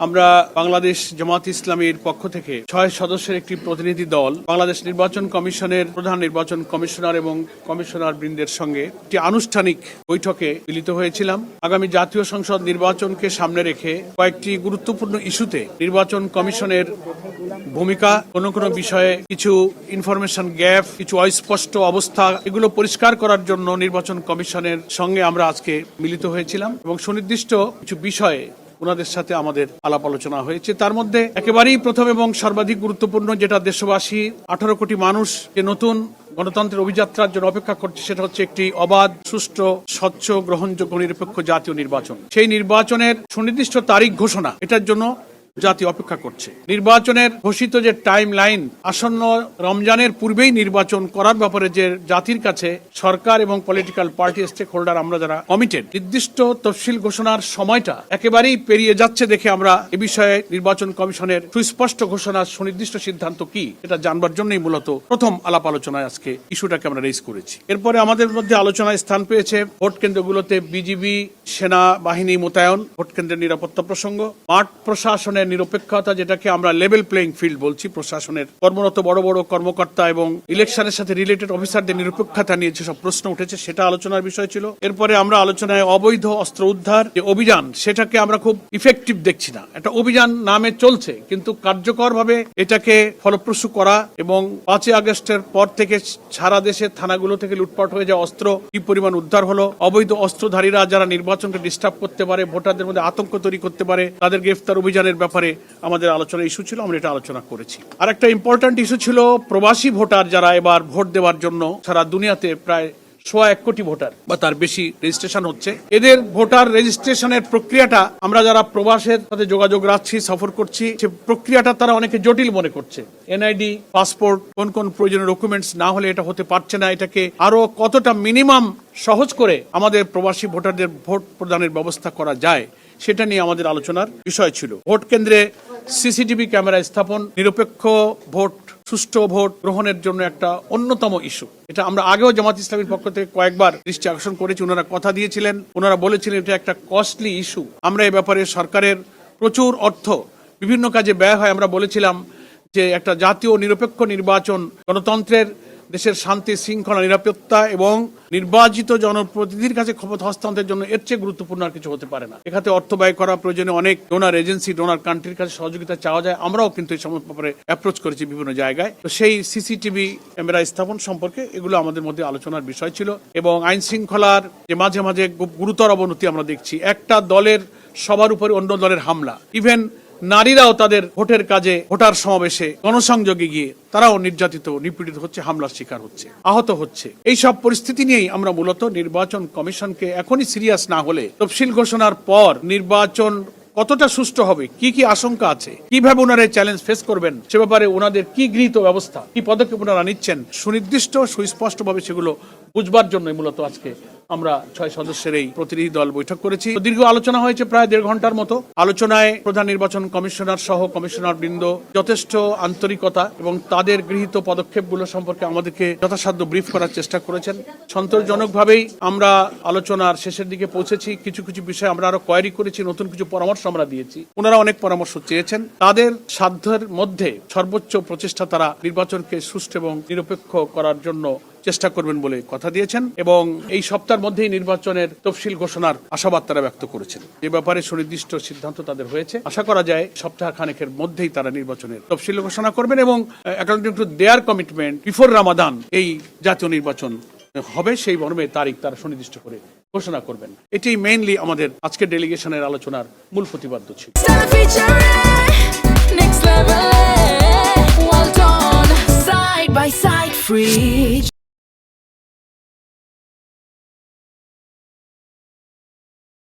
আমরা বাংলাদেশ জামাত ইসলামীর পক্ষ থেকে 6 সদস্যের একটি প্রতিনিধি দল বাংলাদেশ নির্বাচন কমিশনের প্রধান নির্বাচন কমিশনার এবং কমিশনার বৃন্দের সঙ্গে একটি আনুষ্ঠানিক বৈঠকে মিলিত হয়েছিলাম। আগামী জাতীয় সংসদ নির্বাচনকে সামনে রেখে কয়েকটি গুরুত্বপূর্ণ ইস্যুতে নির্বাচন কমিশনের ভূমিকা, কোনো বিষয়ে কিছু ইনফরমেশন গ্যাপ, কিছু অস্পষ্ট অবস্থা, এগুলো পরিষ্কার করার জন্য নির্বাচন কমিশনের সঙ্গে আমরা আজকে মিলিত হয়েছিলাম এবং সুনির্দিষ্ট কিছু বিষয়ে ওনাদের সাথে আমাদের আলাপ আলোচনা হয়েছে। তার মধ্যে একেবারেই প্রথম এবং সর্বাধিক গুরুত্বপূর্ণ, যেটা দেশবাসী 18 কোটি মানুষ যে নতুন গণতন্ত্রের অভিযাত্রার জন্য অপেক্ষা করছে, সেটা হচ্ছে একটি অবাধ, সুষ্ঠু, স্বচ্ছ, গ্রহণযোগ্য, নিরপেক্ষ জাতীয় নির্বাচন। সেই নির্বাচনের সুনির্দিষ্ট তারিখ ঘোষণা, এটার জন্য জাতি অপেক্ষা করছে। নির্বাচনের ঘোষিত যে টাইম লাইন, আসন্ন রমজানের পূর্বেই নির্বাচন করার ব্যাপারে যে জাতির কাছে সরকার এবং পলিটিক্যাল পার্টি স্টেক হোল্ডার আমরা যারা কমিটেড, নির্দিষ্ট তফসিল ঘোষণার সময়টা একেবারেই পেরিয়ে যাচ্ছে দেখে আমরা এ বিষয়ে নির্বাচন কমিশনের সুস্পষ্ট ঘোষণা, সুনির্দিষ্ট সিদ্ধান্ত কি, এটা জানবার জন্যই মূলত প্রথম আলাপ আলোচনায় আজকে ইস্যুটাকে আমরা রেজ করেছি। এরপরে আমাদের মধ্যে আলোচনায় স্থান পেয়েছে ভোট কেন্দ্রগুলোতে বিজিবি সেনা বাহিনী মোতায়েন, ভোট কেন্দ্রের নিরাপত্তা প্রসঙ্গ, মাঠ প্রশাসনের নিরপেক্ষতা, যেটাকে আমরা লেভেল প্লেইং ফিল্ড বলছি, প্রশাসনের কর্মরত বড় বড় কর্মকর্তা এবং ইলেকশনের সাথে রিলেটেড অফিসারদের নিরপেক্ষতা নিয়ে যেসব প্রশ্ন উঠেছে সেটা আলোচনার বিষয় ছিল। এরপরে আমরা আলোচনায় অবৈধ অস্ত্র উদ্ধার যে অভিযান, সেটাকে আমরা খুব ইফেক্টিভ দেখছি না। একটা অভিযান নামে চলছে, কিন্তু কার্যকরভাবে এটাকে ফলপ্রসূ করা এবং 5 আগস্টের পর থেকে সারা দেশের থানাগুলো থেকে লুটপাট হয়ে যাওয়া অস্ত্র কি পরিমাণ উদ্ধার হলো, অবৈধ অস্ত্রধারীরা যারা নির্বাচনকে ডিস্টার্ব করতে পারে, ভোটারদের মধ্যে আতঙ্ক তৈরি করতে পারে, তাদের গ্রেফতার অভিযানের ব্যাপারে আমাদের আলোচনা ইস্যু ছিল, আমরা এটা আলোচনা করেছি। আর একটা ইম্পর্টেন্ট ইস্যু ছিল প্রবাসী ভোটার যারা এবার ভোট দেওয়ার জন্য সারা দুনিয়াতে প্রায় 1.25 কোটি ভোটার বা তার বেশি রেজিস্ট্রেশন হচ্ছে। এদের ভোটার রেজিস্ট্রেশনের প্রক্রিয়াটা আমরা যারা প্রবাসের সাথে যোগাযোগ রাখছি, সফর করছি, সে প্রক্রিয়াটা তারা অনেকে জটিল মনে করছে। এনআইডি, পাসপোর্ট, কোন প্রয়োজনীয় ডকুমেন্টস না হলে এটা হতে পারছে না। এটাকে আরো কতটা মিনিমাম সহজ করে আমাদের প্রবাসী ভোটারদের ভোট প্রদানের ব্যবস্থা করা যায়, সেটা নিয়ে আমাদের আলোচনার বিষয় ছিল। ভোট কেন্দ্রে সিসিটিভি ক্যামেরা স্থাপন, নিরপেক্ষ ভোট, সুষ্ঠু ভোট গ্রহণের জন্য একটা অন্যতম ইস্যু। এটা আমরা আগেও জামাত ইসলামীর পক্ষ থেকে কয়েকবার দৃষ্টি আকর্ষণ করেছি। ওনারা কথা দিয়েছিলেন, ওনারা বলেছিলেন এটা একটা কস্টলি ইস্যু। আমরা এই ব্যাপারে সরকারের প্রচুর অর্থ বিভিন্ন কাজে ব্যয় হয়। আমরা বলেছিলাম যে একটা জাতীয় নিরপেক্ষ নির্বাচন গণতন্ত্রের, দেশের শান্তি শৃঙ্খলা, নিরাপত্তা এবং নির্বাচিত জনপ্রতিনিধির কাছে ক্ষমতা হস্তান্তরের জন্য এর চেয়ে গুরুত্বপূর্ণ আর কিছু হতে পারে না। এখানে অর্থ ব্যয় করা প্রয়োজনে অনেক ডোনার এজেন্সি, ডোনার কান্ট্রির কাছে সহযোগিতা চাওয়া যায়। আমরাও কিন্তু এই সমস্ত ব্যাপারে অ্যাপ্রোচ করেছি বিভিন্ন জায়গায়। তো সেই সিসিটিভি ক্যামেরা স্থাপন সম্পর্কে এগুলো আমাদের মধ্যে আলোচনার বিষয় ছিল। এবং আইন শৃঙ্খলার যে মাঝে মাঝে গুরুতর অবনতি আমরা দেখছি, একটা দলের সবার উপরে অন্য দলের হামলা, ইভেন নারীরাও তাদের ভোটের কাজে, ভোটার সমাবেশে, গণসংযোগে গিয়ে তারাও নির্যাতিত, নিপীড়িত হচ্ছে, হামলার শিকার হচ্ছে, আহত হচ্ছে। এই সব পরিস্থিতি নিয়েই আমরা মূলত নির্বাচন কমিশনকে এখনই সিরিয়াস না হলে তফসিল ঘোষণার পর নির্বাচন কতটা সুষ্ঠু হবে, কি কি আশঙ্কা আছে, কিভাবে ওনারা চ্যালেঞ্জ ফেস করবেন, সে ব্যাপারে ওনাদের কি গৃহীত ব্যবস্থা, কি পদক্ষেপ ওনারা নিচ্ছেন, সুনির্দিষ্ট সুস্পষ্টভাবে সেগুলো বুঝবার জন্য মূলত আজকে আমরা 6 সদস্যের এই প্রতিনিধি দল বৈঠক করেছি। দীর্ঘ আলোচনা হয়েছে, প্রায় 1.5 ঘন্টার মতো। আলোচনায় প্রধান নির্বাচন কমিশনার সহ কমিশনার বৃন্দ যথেষ্ট আন্তরিকতা এবং তাদের গৃহীত পদক্ষেপগুলো সম্পর্কে আমাদেরকে যথাসাধ্য ব্রিফ করার চেষ্টা করেছেন। সন্তোষজনকভাবেই আমরা আলোচনার শেষের দিকে পৌঁছেছি। কিছু কিছু বিষয় আমরা আরো কোয়ারি করেছি, নতুন কিছু পরামর্শ আমরা দিয়েছি। ওনারা অনেক পরামর্শ চেয়েছেন। তাদের সাধ্যের মধ্যে সর্বোচ্চ প্রচেষ্টা তারা নির্বাচনকে সুষ্ঠু এবং নিরপেক্ষ করার জন্য চেষ্টা করবেন বলে কথা দিয়েছেন এবং এই সপ্তাহের মধ্যেই নির্বাচনের তফসিল ঘোষণার আশাবাদ তারা ব্যক্ত করেছেন। এ ব্যাপারে সুনির্দিষ্ট সিদ্ধান্ত তাদের হয়েছে। আশা করা যায় সপ্তাহ খানেকের মধ্যেই তারা নির্বাচনের তফসিল ঘোষণা করবেন এবং according to their commitment before Ramadan এই জাতীয় নির্বাচন হবে, সেই মর্মে তারিখ তারা সুনির্দিষ্ট করে ঘোষণা করবেন। এটাই মেইনলি আমাদের আজকের ডেলিগেশনের আলোচনার মূল প্রতিপাদ্য ছিল।